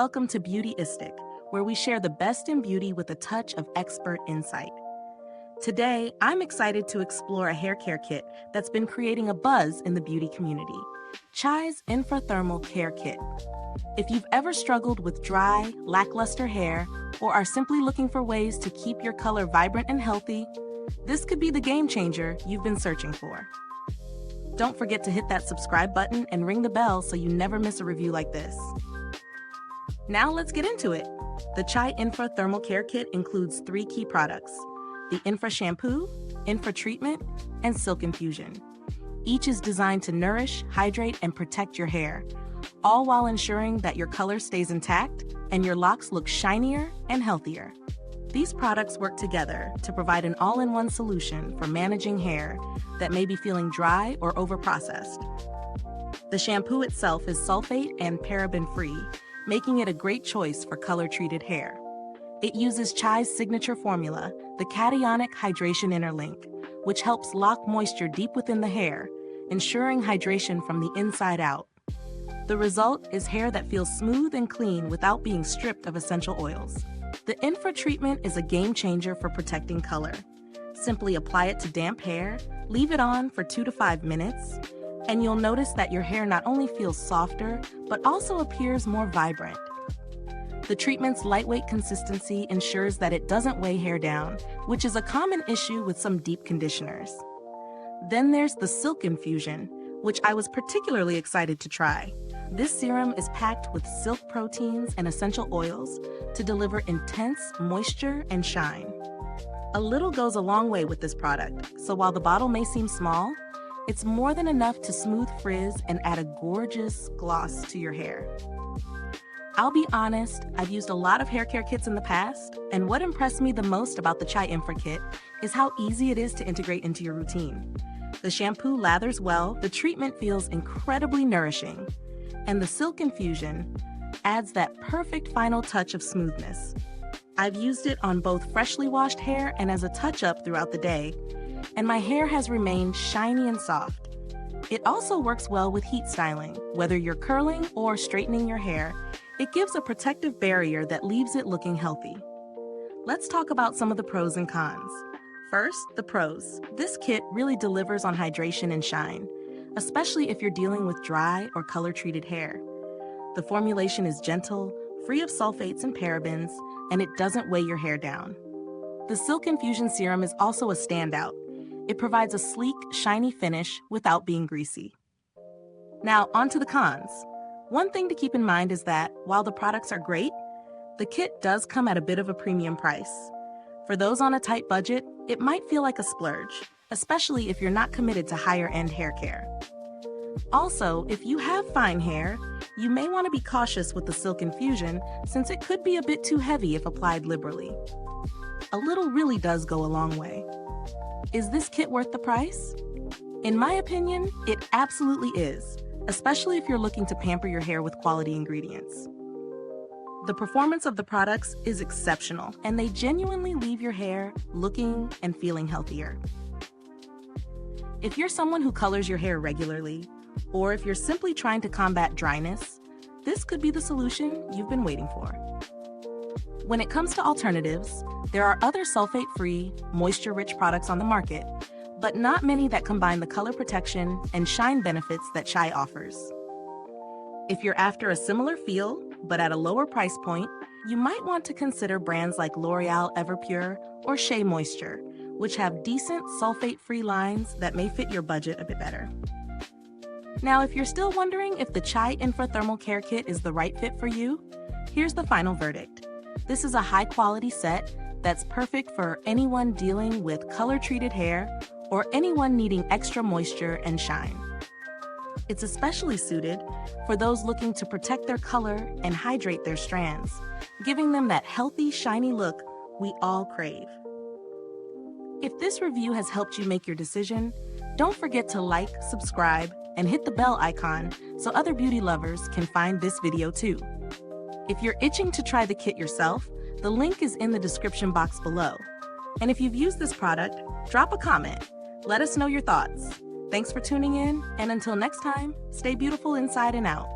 Welcome to Beautyistic, where we share the best in beauty with a touch of expert insight. Today, I'm excited to explore a hair care kit that's been creating a buzz in the beauty community, Chai's Infra Thermal Care Kit. If you've ever struggled with dry, lackluster hair, or are simply looking for ways to keep your color vibrant and healthy, this could be the game changer you've been searching for. Don't forget to hit that subscribe button and ring the bell so you never miss a review like this. Now let's get into it. The Chai Infra Thermal Care Kit includes 3 key products: the Infra Shampoo, Infra Treatment, and Silk Infusion. Each is designed to nourish, hydrate, and protect your hair, all while ensuring that your color stays intact and your locks look shinier and healthier. These products work together to provide an all-in-one solution for managing hair that may be feeling dry or overprocessed. The shampoo itself is sulfate and paraben-free, making it a great choice for color-treated hair. It uses Chai's signature formula, the cationic hydration interlink, which helps lock moisture deep within the hair, ensuring hydration from the inside out. The result is hair that feels smooth and clean without being stripped of essential oils. The Infra treatment is a game changer for protecting color. Simply apply it to damp hair, leave it on for 2 to 5 minutes, and you'll notice that your hair not only feels softer, but also appears more vibrant. The treatment's lightweight consistency ensures that it doesn't weigh hair down, which is a common issue with some deep conditioners. Then there's the Silk Infusion, which I was particularly excited to try. This serum is packed with silk proteins and essential oils to deliver intense moisture and shine. A little goes a long way with this product, so while the bottle may seem small, it's more than enough to smooth frizz and add a gorgeous gloss to your hair. I'll be honest, I've used a lot of hair care kits in the past, and what impressed me the most about the Chai Infra kit is how easy it is to integrate into your routine. The shampoo lathers well, the treatment feels incredibly nourishing, and the Silk Infusion adds that perfect final touch of smoothness. I've used it on both freshly washed hair and as a touch-up throughout the day, and my hair has remained shiny and soft. It also works well with heat styling. Whether you're curling or straightening your hair, it gives a protective barrier that leaves it looking healthy. Let's talk about some of the pros and cons. First, the pros. This kit really delivers on hydration and shine, especially if you're dealing with dry or color-treated hair. The formulation is gentle, free of sulfates and parabens, and it doesn't weigh your hair down. The Silk Infusion serum is also a standout. It provides a sleek, shiny finish without being greasy. Now, on to the cons. One thing to keep in mind is that, while the products are great, the kit does come at a bit of a premium price. For those on a tight budget, it might feel like a splurge, especially if you're not committed to higher-end hair care. Also, if you have fine hair, you may want to be cautious with the Silk Infusion since it could be a bit too heavy if applied liberally. A little really does go a long way. Is this kit worth the price? In my opinion, it absolutely is, especially if you're looking to pamper your hair with quality ingredients. The performance of the products is exceptional, and they genuinely leave your hair looking and feeling healthier. If you're someone who colors your hair regularly, or if you're simply trying to combat dryness, this could be the solution you've been waiting for. When it comes to alternatives, there are other sulfate-free, moisture-rich products on the market, but not many that combine the color protection and shine benefits that Chai offers. If you're after a similar feel, but at a lower price point, you might want to consider brands like L'Oreal Everpure or Shea Moisture, which have decent sulfate-free lines that may fit your budget a bit better. Now, if you're still wondering if the Chai Infra Thermal Care Kit is the right fit for you, here's the final verdict. This is a high-quality set that's perfect for anyone dealing with color-treated hair or anyone needing extra moisture and shine. It's especially suited for those looking to protect their color and hydrate their strands, giving them that healthy, shiny look we all crave. If this review has helped you make your decision, don't forget to like, subscribe, and hit the bell icon so other beauty lovers can find this video too. If you're itching to try the kit yourself, the link is in the description box below. And if you've used this product, drop a comment. Let us know your thoughts. Thanks for tuning in, and until next time, stay beautiful inside and out.